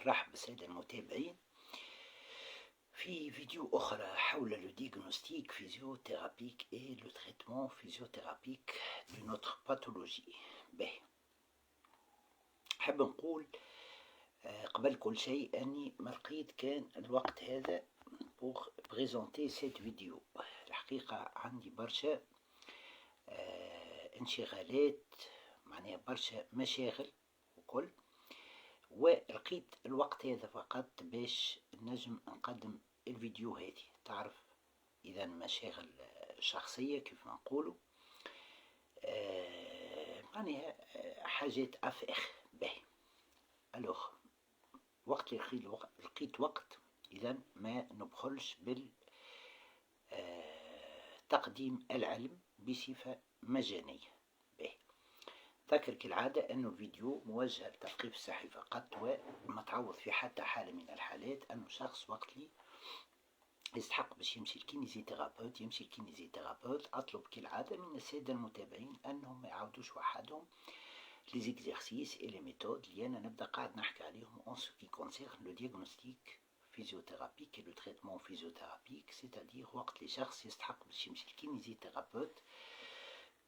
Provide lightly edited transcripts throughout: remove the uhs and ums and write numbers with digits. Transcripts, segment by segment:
نرحب بالسادة المتابعين في فيديو أخرى حول لو ديagnostic physiothérapique et le traitement physiothérapique de notre pathologie. باهي، حاب نقول قبل كل شيء أني ما لقيت كان الوقت هذا pour présenter cette vidéo. الحقيقة عندي برشا انشغالات، معناها برشا مشاغل وكل، ولقيت الوقت هذا فقط باش نجم نقدم الفيديو هذه. تعرف اذا مشاغل شخصية كيف ما نقولوا، معناها حاجات افاخ. باهي، الوغ وقت لقيت وقت، اذا ما نبخلش بال تقديم العلم بصفة مجانية. باهي، ذكر كالعادة أنه الفيديو موجه للتثقيف الصحي فقط، وما تعوض في حتى حالة من الحالات أنه شخص وقت لي يستحق باش يمشي الكينيزيثيرابوت يمشي الكينيزيثيرابوت. أطلب كالعادة من السادة المتابعين أنهم ما يعاودوش وحدهم لي زيكزارسيس اي لي ميثود اللي أنا نبدأ قاعد نحكي عليهم en ce qui concerne le diagnostic physiothérapique et le traitement physiothérapique، c'est-à-dire وقت لي شخص يستحق باش يمشي الكينيزيثيرابوت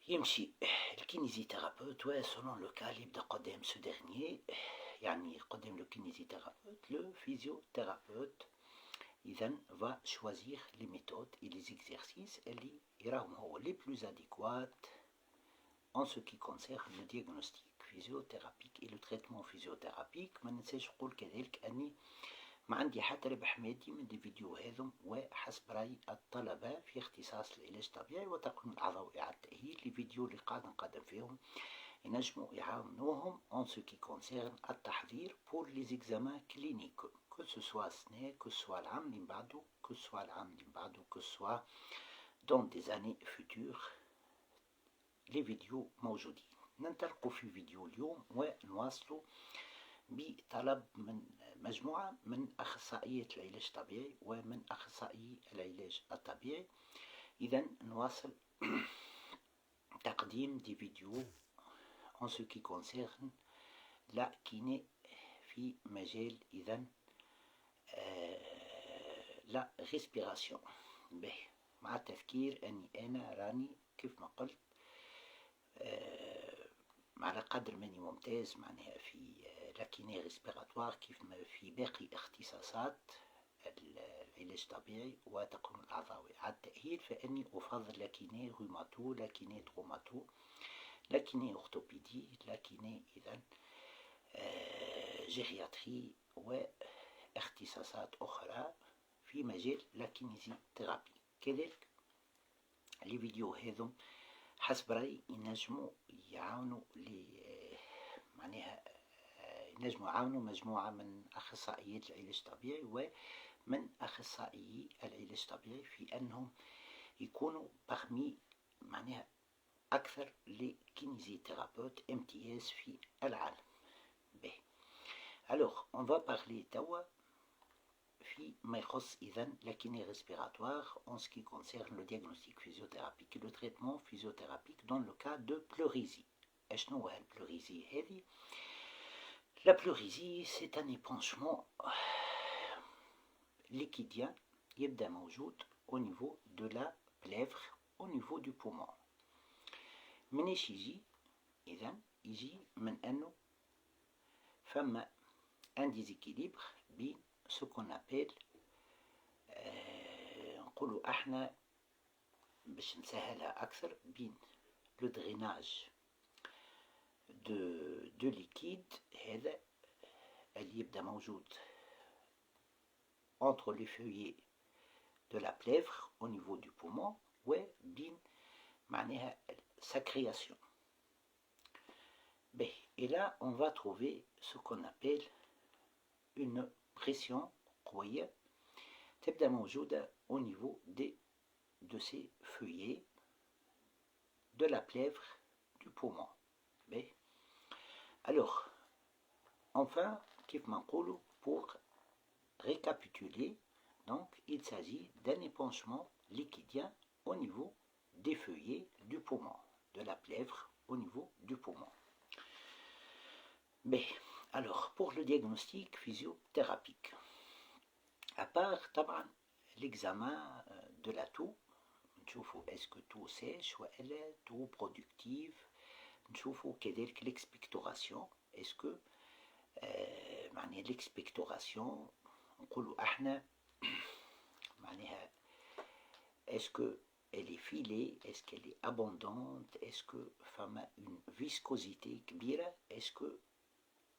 يمشي الكينيزيثيرابوت، وسولون لو كا اللي يبدا قدام سو ديرنيي، يعني قدام لو كينيزيثيرابوت لو فيزيوثيرابوت إذا va choisir les méthodes et les exercices اللي يراهم هو les plus adéquats en ce qui concerne le diagnostic physiothérapique et le traitement physiothérapique. ما ننساش نقول كذلك أني ما عندي حتى ربح مادي من دي فيديو هذم، وحسب رأي الطلبة في اختصاص العلاج الطبيعي وتقويم الأعضاء وإعادة التأهيل، لي فيديو اللي قاعد نقدم فيهم ينجموا يعاونوهم en ce qui concerne التحضير pour les examens cliniques، que ce soit السنة، que ce soit العام اللي بعده، que ce soit العام اللي بعده، que ce soit dans des années futures. لي فيديو موجودين. ننطلقوا في فيديو اليوم ونواصلوا بطلب من مجموعة من أخصائية العلاج الطبيعي ومن أخصائي العلاج الطبيعي. إذا نواصل تقديم دي فيديو en ce qui concerne la kiné في مجال إذا لا ريسبيراسيون. باهي، مع التذكير أني أنا راني كيف ما قلت على قدر ماني ممتاز معناها في لاكيني ريسبيراتوار كيف ما في باقي اختصاصات العلاج الطبيعي وتقويم الأعضاء وإعادة التأهيل، فإني أفضل لاكيني روماتو، لاكيني تروماتو، لاكيني أورثوبيدي، لاكيني إذا جيرياتري واختصاصات أخرى في مجال لاكينيزيثيرابي. كذلك لي فيديو هذم حسب رأيي ينجموا يعاونوا معناها ينجموا يعاونوا مجموعة من أخصائيات العلاج الطبيعي ومن أخصائيي العلاج الطبيعي في أنهم يكونوا بخمي معناها أكثر لكينيزيثيرابوت امتياز في العالم. باهي، alors on va parler توا في ما يخص إذا la kiné respiratoire en ce qui concerne le diagnostic physiothérapique et le traitement physiothérapique dans le cas de pleurésie. شنو هو البلوريزي هذه؟ La pleurésie c'est un épanchement liquidien يبدأ موجود au niveau de la plèvre au niveau du poumon. منيش يجي؟ إذا يجي من أنه فما un déséquilibre بين ce qu'on appelle نقولوا احنا باش نسهلها اكثر بين لو دريناج دو ليكيد هذا اللي يبدا موجود entre les feuillets de la plèvre au niveau du poumon وبين معناها sa création. Et là on va trouver ce qu'on appelle une pression قوية تبدأ موجودة au niveau de ces feuillets de la plèvre du poumon. Alors, enfin, كيف ما نقولوا pour récapituler, donc il s'agit d'un épanchement liquidien au niveau des feuillets du poumon, de la plèvre au niveau du poumon. Alors, pour le diagnostic physiothérapique, à part طبعا l'examen de la toux, نشوفوا est-ce que toux sèche ولا toux productive، نشوفوا كذلك l'expectoration، est-ce que معناها l'expectoration نقولوا احنا معناها est-ce que elle est filée, est-ce qu'elle est abondante, est-ce que فما une viscosité كبيرة، est-ce que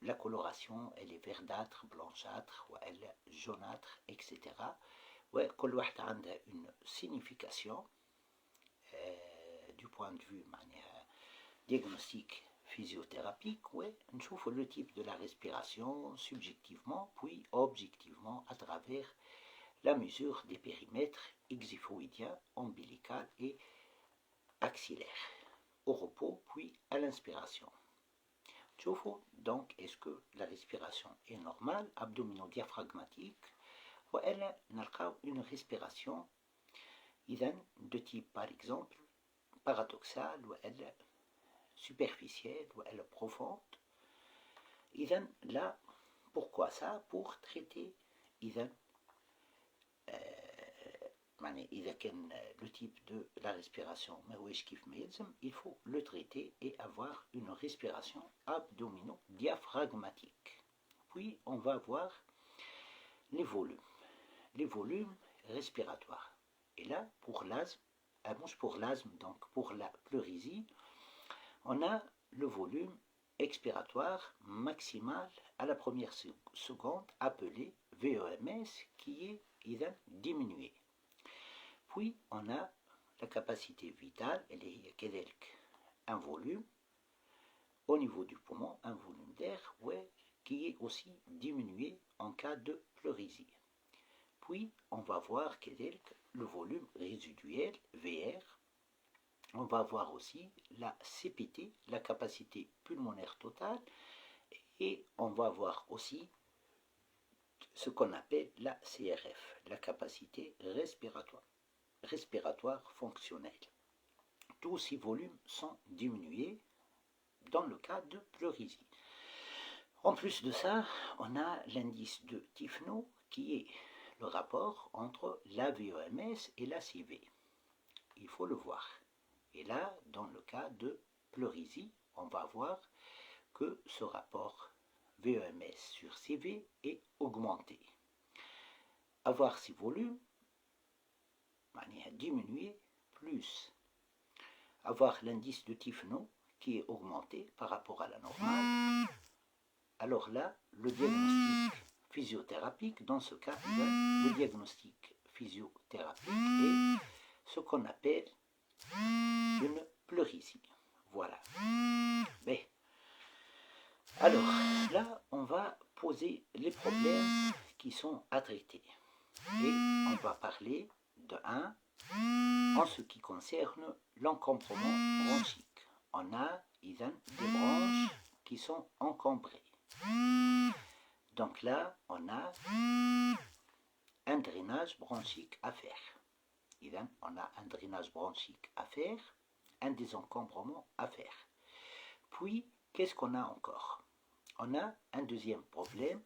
la coloration elle est verdâtre, blanchâtre ou elle est jaunâtre, etc. وكل واحدة عندها une signification du point de vue معناها diagnostic physiothérapique. ونشوف le type de la respiration subjectivement puis objectivement à travers la mesure des périmètres exiphoïdiens, ombilical et axillaire au repos puis à l'inspiration. Donc, est-ce que la respiration est normale, abdomino-diaphragmatique, ou elle n'a une respiration de type, par exemple, paradoxale, ou elle superficielle, ou elle profonde. Là, pourquoi ça? Pour traiter إذا كان le type de la respiration il faut le traiter et avoir une respiration abdomino-diaphragmatique. Puis on va voir les volumes respiratoires. Et là, pour l'asthme, donc pour la pleurésie, on a le volume expiratoire maximal à la première seconde appelé VEMS qui est diminué. Puis on a la capacité vitale, elle est un volume au niveau du poumon, un volume d'air qui est aussi diminué en cas de pleurésie. Puis on va voir le volume résiduel, VR. On va voir aussi la CPT, la capacité pulmonaire totale, et on va voir aussi ce qu'on appelle la CRF, la capacité respiratoire fonctionnelle. Tous ces volumes sont diminués dans le cas de pleurésie. En plus de ça, on a l'indice de Tifno qui est le rapport entre la VEMS et la CV. Il faut le voir. Et là, dans le cas de pleurésie, on va voir que ce rapport VEMS sur CV est augmenté. Avoir ces volumes diminuer, plus avoir l'indice de Tifno qui est augmenté par rapport à la normale, alors là, le diagnostic physiothérapique, dans ce cas, le diagnostic physiothérapique est ce qu'on appelle une pleurésie. Voilà. Mais, alors, là, on va poser les problèmes qui sont à traiter. Et on va parler de 1 en ce qui concerne l'encombrement bronchique. On a des branches qui sont encombrées. Donc là, on a un drainage bronchique à faire. On a un drainage bronchique à faire, un désencombrement à faire. Puis, qu'est-ce qu'on a encore? On a un deuxième problème,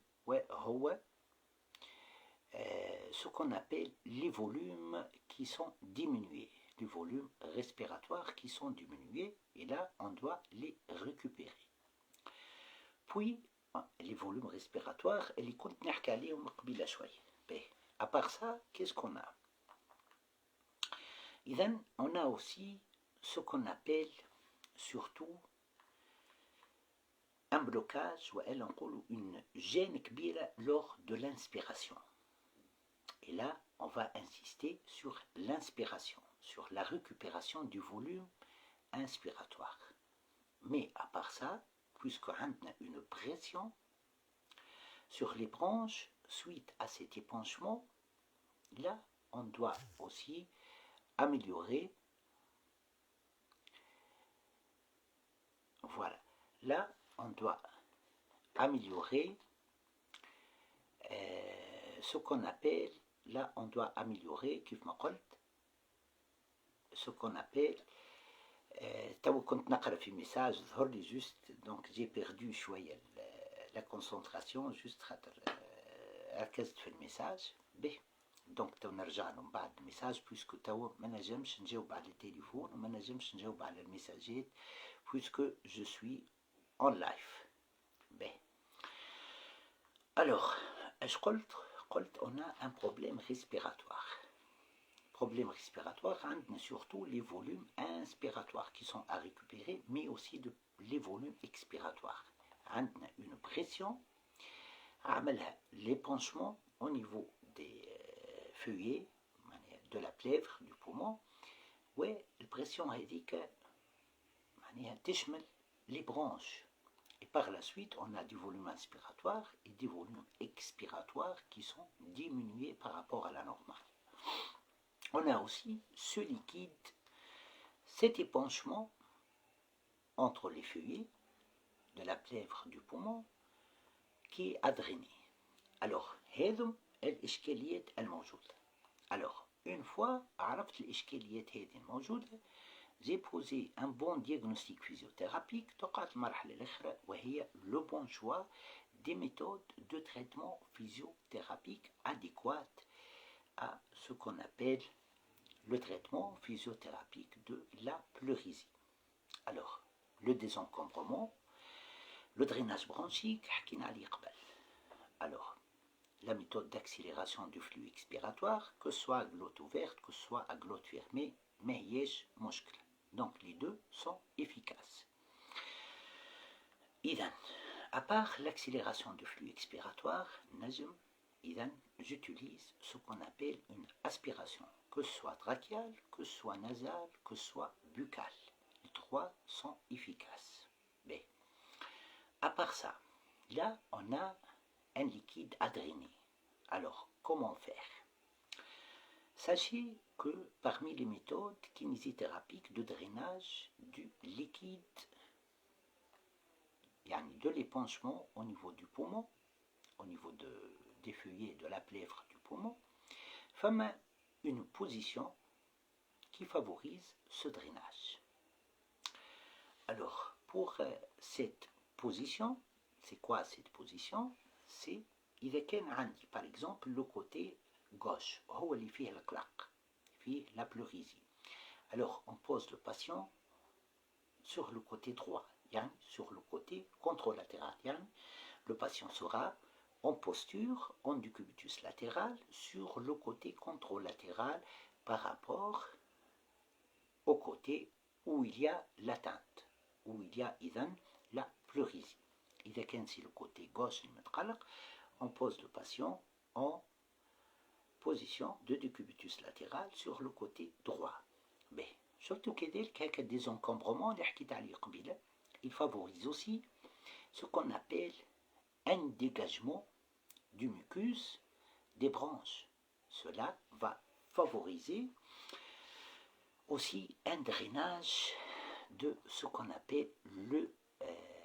ce qu'on appelle les volumes qui sont diminués, les volumes respiratoires qui sont diminués, et là on doit les récupérer. Puis les volumes respiratoires, à part ça, qu'est-ce qu'on a? On a aussi ce qu'on appelle surtout un blocage ou une gêne كبيرة lors de l'inspiration. Et là, on va insister sur l'inspiration, sur la récupération du volume inspiratoire. Mais à part ça, puisqu'on a une pression sur les branches suite à cet épanchement, là, on doit aussi améliorer. Voilà. Là, on doit améliorer ce qu'on appelle, là on doit améliorer ce qu'on appelle تو كنت نقرا في ميساج ظهر لي جوست دونك جي بيردو شويه la concentration juste خاطر ركزت في الميساج به. دونك تو نرجع لهم بعد الميساج بويسكو توا ما نجمش نجاوب على التليفون وما نجمش نجاوب على الميساجات بويسكو جو سوي اون لايف به. الوغ اش قلت on a un problème respiratoire. Problème respiratoire عندنا surtout les volumes inspiratoires qui sont à récupérer mais aussi les volumes expiratoires. عندنا une pression عملها l'épanchement au niveau des feuillets de la plèvre du poumon والpression هذيك معناها تشمل les branches. Et par la suite, on a des volumes inspiratoires et des volumes expiratoires qui sont diminués par rapport à la normale. On a aussi ce liquide, cet épanchement entre les feuillets de la plèvre du poumon qui est adréné. Alors, هذم الإشكاليات الموجودة. Alors, une fois عرفت الإشكاليات هذه الموجودة, j'ai posé un bon diagnostic physiothérapique. تقع المرحلة الأخرى وهي le bon choix des méthodes de traitement physiothérapique adéquates à ce qu'on appelle le traitement physiothérapique de la pleurésie. Alors, le désencombrement, le drainage bronchique, حكينا عليه قبل. Alors, la méthode d'accélération du flux expiratoire, que ce soit à glotte ouverte, que ce soit à glotte fermée, ما هياش مشكلة. Donc les deux sont efficaces. إذن, à part l'accélération du flux expiratoire, j'utilise ce qu'on appelle une aspiration, que ce soit trachéale, que ce soit nasale, que ce soit buccale. Les trois sont efficaces. Mais, à part ça, là on a un liquide adréné. Alors, comment faire? Sachez que parmi les méthodes kinésithérapiques de drainage du liquide, de l'épanchement au niveau du poumon, au niveau des feuillets de la plèvre du poumon, femme une position qui favorise ce drainage. Alors, pour cette position, c'est quoi cette position? C'est إذا كان عندي par exemple le côté gauche هو اللي فيه القلق فيه la pleurésie. Alors on pose le patient sur le côté droit, sur le côté contralatéral. Le patient sera en posture en décubitus latéral sur le côté contralatéral par rapport au côté où il y a l'atteinte, où il y a la pleurésie. إذا كان c'est le côté gauche المتقلق, on pose le patient en position de décubitus latéral sur le côté droit. Mais surtout كذلك هكا désencombrement اللي حكيت عليه قبيله, il favorise aussi ce qu'on appelle un dégagement du mucus des branches. Cela va favoriser aussi un drainage de ce qu'on appelle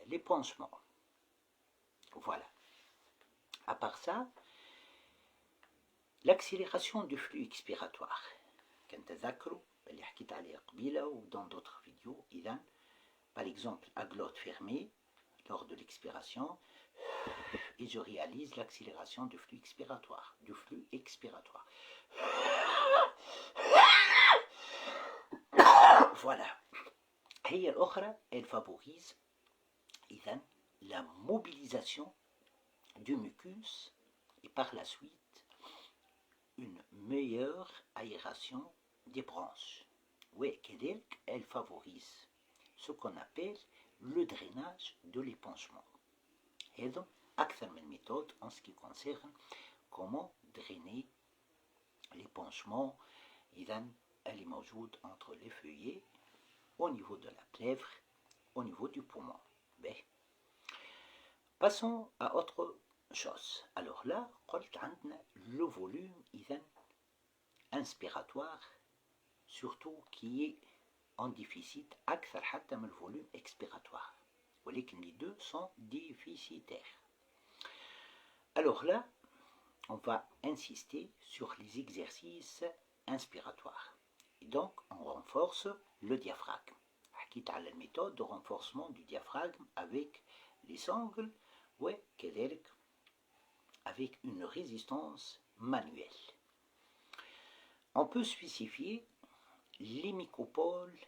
l'épanchement. Voilà. À part ça, l'accélération du flux expiratoire. كنت تذكروا اللي حكيت عليه قبيله ou dans d'autres vidéos. إذن, par exemple, à glotte fermée, lors de l'expiration, et je réalise l'accélération du flux expiratoire. Voilà. هي الأخرى, elle favorise إذن la mobilisation du mucus et par la suite une meilleure aération des branches. Oui, كذلك elle favorise ce qu'on appelle le drainage de l'épanchement. Et donc, أكثر من méthode en ce qui concerne comment drainer l'épanchement إذن elle est موجود entre les feuillets au niveau de la plèvre, au niveau du poumon. Ben. Passons à autre chose. Alors là, قلت عندنا le volume إذن inspiratoire, surtout qui est en déficit أكثر حتى من le volume expiratoire. ولكن les deux sont déficitaires. Alors là, on va insister sur les exercices inspiratoires. Et donc, on renforce le diaphragme. حكيت على la méthode de renforcement du diaphragme avec les sangles وكذلك avec une résistance manuelle. On peut spécifier les micropoles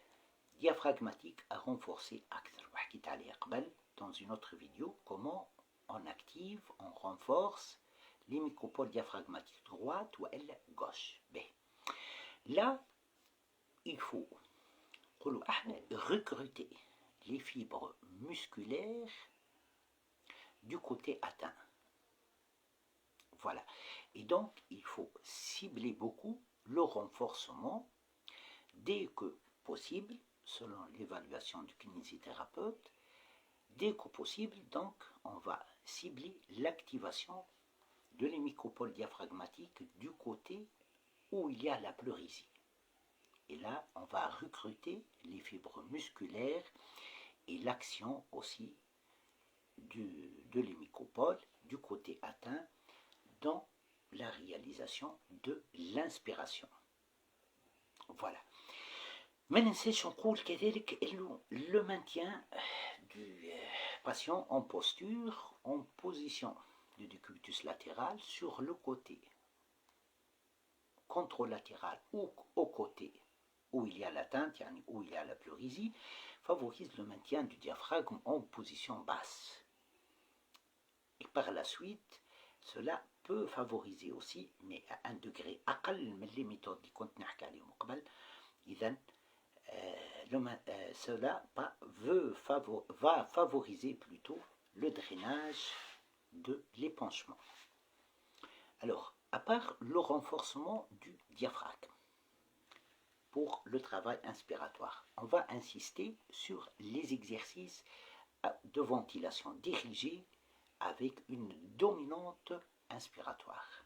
diaphragmatiques à renforcer أكثر. وحكيت عليها قبل dans une autre vidéo comment on active, on renforce les micropoles diaphragmatiques droite ou gauche. Là, il faut recruter les fibres musculaires du côté atteint. Voilà. Et donc, il faut cibler beaucoup le renforcement dès que possible, selon l'évaluation du kinésithérapeute. Dès que possible, donc, on va cibler l'activation de les micropoles diaphragmatiques du côté où il y a la pleurésie. Et là, on va recruter les fibres musculaires et l'action aussi de les micropoles du côté atteint dans la réalisation de l'inspiration. Voilà. ما ننساش نقول كذلك le maintien du patient en posture, en position du décubitus latéral sur le côté contralatéral ou au côté où il y a l'atteinte, où il y a la pleurésie, favorise le maintien du diaphragme en position basse. Et par la suite, cela peut favoriser aussi, mais à un degré أقل من les méthodes اللي كنت نحكي عليهم قبل. إذن cela va favoriser plutôt le drainage de l'épanchement. Alors, à part le renforcement du diaphragme pour le travail inspiratoire, on va insister sur les exercices de ventilation dirigée avec une dominante inspiratoire.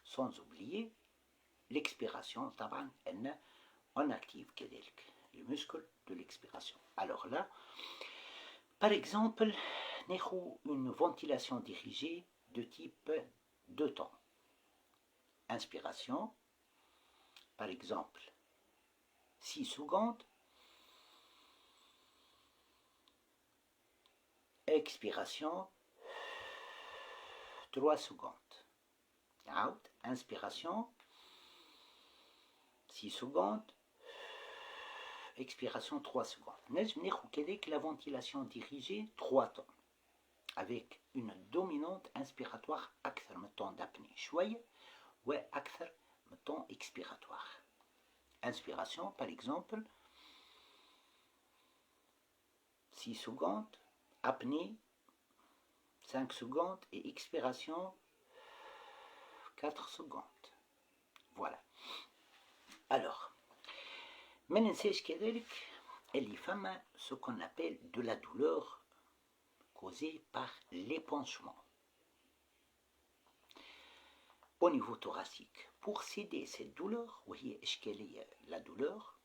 Sans oublier l'expiration, طبعا on active les muscles de l'expiration. Alors là, par exemple, une ventilation dirigée de type 2 temps. Inspiration, par exemple, 6 secondes. Expiration, 3 secondes. Out, inspiration, 6 secondes. Expiration 3 secondes. نجم ناخذ كذلك la ventilation dirigée 3 temps avec une dominante inspiratoire أكثر من temps d'apnée شوية وأكثر من temps expiratoire. Inspiration par exemple 6 secondes, apnée 5 secondes et expiration 4 secondes. Voilà. Alors, ما ننساش كذلك اللي فما ce qu'on appelle de la douleur causée par l'épanchement au niveau thoracique. Pour céder cette douleur, وهي إشكالية la douleur,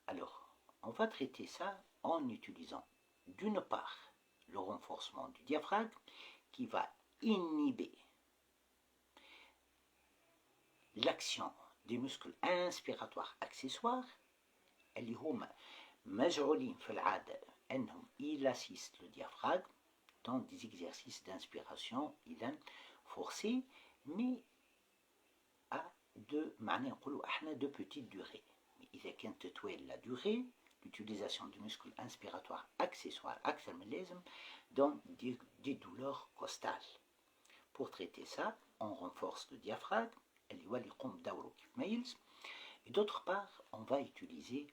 alors on va traiter ça en utilisant d'une part le renforcement du diaphragme qui va inhiber l'action des muscles inspiratoires accessoires اللي هما مجعولين في العادة أنهم élacisent le diaphragme dans des exercices d'inspiration إذن forcés mais à معناه نقولوا احنا de petite durée. Mais إذا كانت تطول la durée, l'utilisation du muscle inspiratoire accessoire أكثر من لازم dans des douleurs costales. Pour traiter ça, on renforce le diaphragme اللي هو اللي يقوم بدوره كيف ما يلزم. Et d'autre part, on va utiliser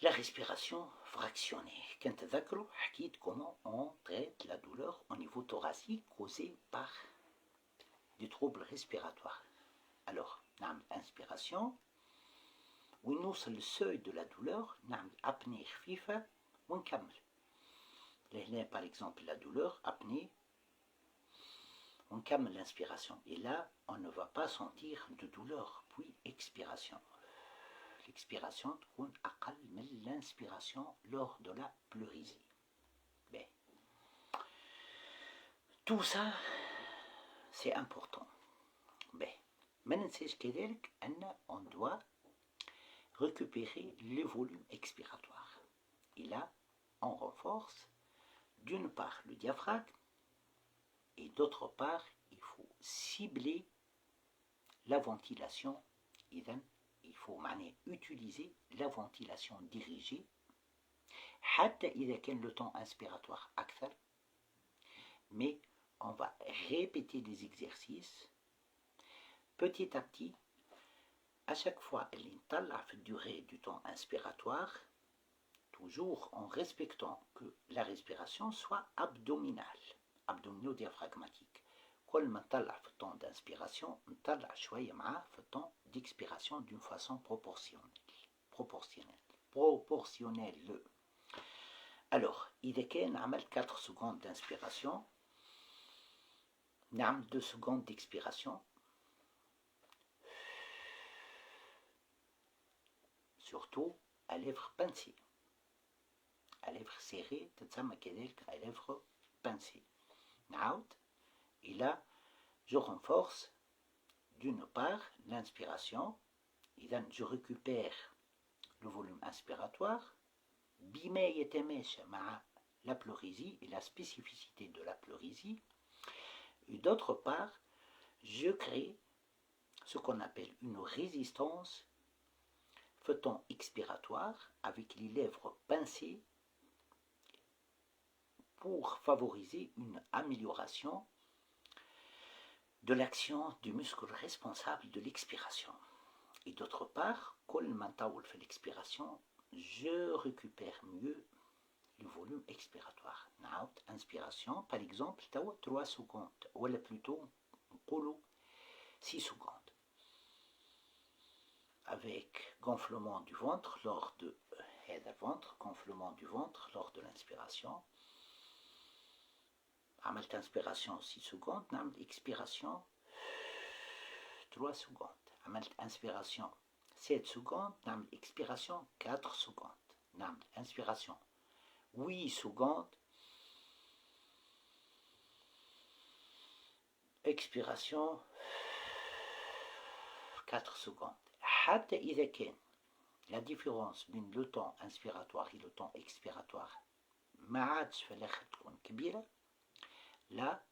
la respiration fractionnée. Quand تذكروا حكيت comment on traite la douleur au niveau thoracique causée par des troubles respiratoires. Alors, نعمل inspiration ونوصل للسeuil de la douleur نعمل apnée خفيفة ونكمل. لهنا par exemple la douleur, apnée, on calme l'inspiration. Et là, on ne va pas sentir de douleur. Puis expiration. L'expiration تكون أقل من l'inspiration lors de la pleurésie. Bien. Tout ça, c'est important. Bien. ما ننساش كذلك أن on doit récupérer le volume expiratoire. Et là, on renforce d'une part le diaphragme Et d'autre part, il faut cibler la ventilation. Il faut utiliser la ventilation dirigée حتى إذا كان le temps inspiratoire أكثر. Mais on va répéter les exercices petit à petit. À chaque fois, elle نطلع في durée du temps inspiratoire, toujours en respectant que la respiration soit abdominale, abdomino-diaphragmatique. كل ما نطلع في الطون d'inspiration نطلع شوية معاه في الطون d'expiration d'une façon proportionnelle. Alors, إذا كان عملت 4 secondes d'inspiration نعمل 2 secondes d'expiration, surtout à lèvres pincées. À lèvres serrées تتسمى كذلك à lèvres pincées. نعاود. Et là, je renforce d'une part l'inspiration. إذا je récupère le volume inspiratoire بما يتماشى مع la pleurésie et la spécificité de la pleurésie. Et d'autre part, je crée ce qu'on appelle une résistance feuilleton expiratoire avec les lèvres pincées pour favoriser une amélioration de l'action du muscle responsable de l'expiration. Et d'autre part, كل ما نطول في l'expiration, je récupère mieux le volume expiratoire. نعاود inspiration, par exemple, 3 secondes, ou plutôt نقولوا 6 secondes. Avec gonflement du ventre lors de gonflement du ventre lors de l'inspiration. عملت inspiration 6 secondes, نعمل expiration 3 secondes. عملت inspiration 7 secondes, نعمل expiration 4 secondes. نعمل inspiration 8 secondes, expiration 4 secondes. حتى إذا كان la différence بين le temps inspiratoire et le temps expiratoire ما عادش في الآخر تكون كبيرة, là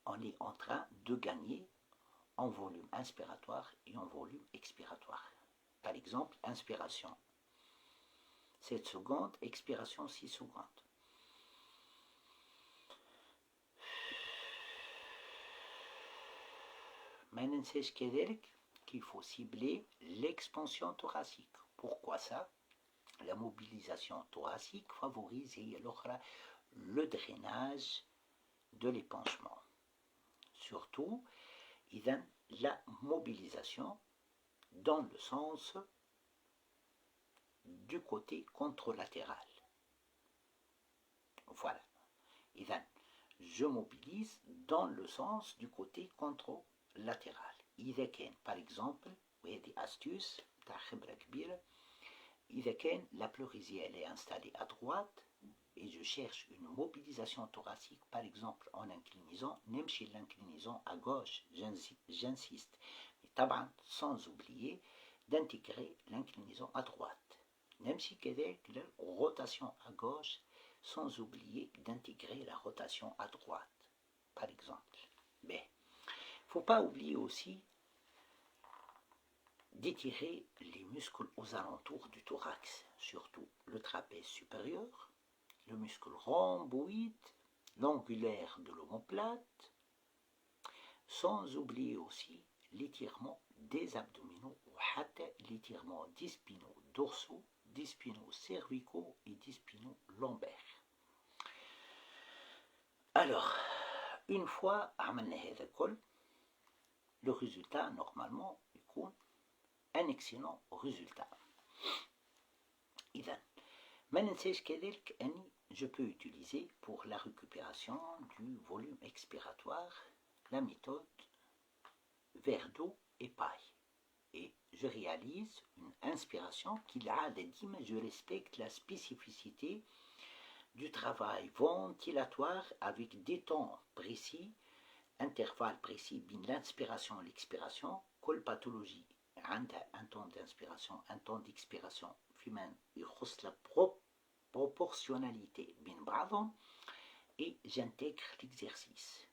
on est en train de gagner en volume inspiratoire et en volume expiratoire. Par exemple, inspiration 7 secondes, expiration 6 secondes. ما ننساش كذلك qu'il faut cibler l'expansion thoracique. Pourquoi ça? La mobilisation thoracique favorise le drainage de l'épanchement. Surtout, la mobilisation dans le sens du côté contralatéral. Voilà. Je mobilise dans le sens du côté contralatéral. إذا كان par exemple, وهذه astuce تاع خبرة كبيرة, إذا كان la pleurésie elle est installée à droite et je cherche une mobilisation thoracique, par exemple en inclinaison, نمشي l'inclinaison à gauche, j'insiste, mais طبعا sans oublier d'intégrer l'inclinaison à droite. نمشي كذلك la rotation à gauche, sans oublier d'intégrer la rotation à droite, par exemple. Mais il ne faut pas oublier aussi d'étirer les muscles aux alentours du thorax, surtout le trapèze supérieur, le muscle rhomboïde, l'angulaire de l'omoplate, sans oublier aussi l'étirement des abdominaux, ou l'étirement des spinaux dorsaux, des spinaux cervicaux et des spinaux lombaires. Alors, une fois عملنا هذا الكل, le résultat normalement يكون un excellent résultat. إذن ما ننساش كذلك أني je peux utiliser pour la récupération du volume expiratoire la méthode verre d'eau et paille. Et je réalise une inspiration qui ديما je respecte la spécificité du travail ventilatoire avec des temps précis, intervalles précis بين l'inspiration et l'expiration. كل pathologie عندها un temps d'inspiration, un temps d'expiration فيما يخص la proportionnalité بين بعضهم. et j'intègre l'exercice.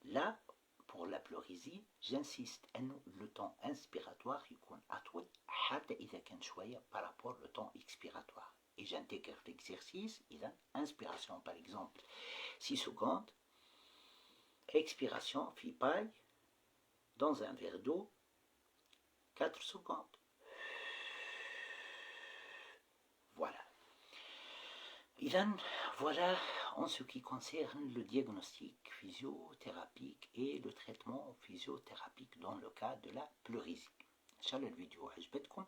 Là, pour la pleurésie, j'insiste أنه le temps inspiratoire يكون أطول حتى إذا كان شوية par rapport au temps expiratoire. Et j'intègre l'exercice, إذا inspiration par exemple 6 secondes, expiration في paille dans un verre d'eau 4 secondes. Voilà. إذن voilà en ce qui concerne le diagnostic physiothérapique et le traitement physiothérapique dans le cas de la pleurésie. Inch'Allah الفيديو عجبتكم.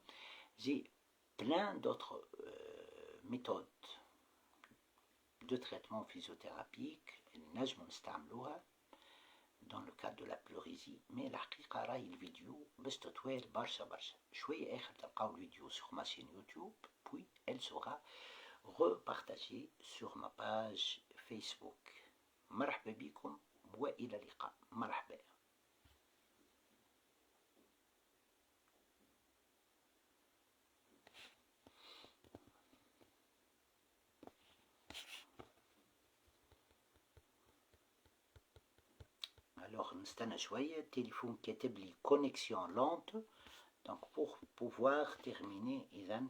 J'ai plein d'autres méthodes de traitement physiothérapique نجم نستعملوها dans le cas de la pleurésie. Mais الحقيقة راهي الفيديو باش تطويل برشا شوية آخر تلقاو الفيديو sur ma chaîne YouTube, puis elle sera repartagée sur ma page Facebook. مرحبا بكم وإلى اللقاء. مرحبا. Alors نستنى شوية، التليفون كاتب لي connexion lente, donc pour pouvoir terminer إذن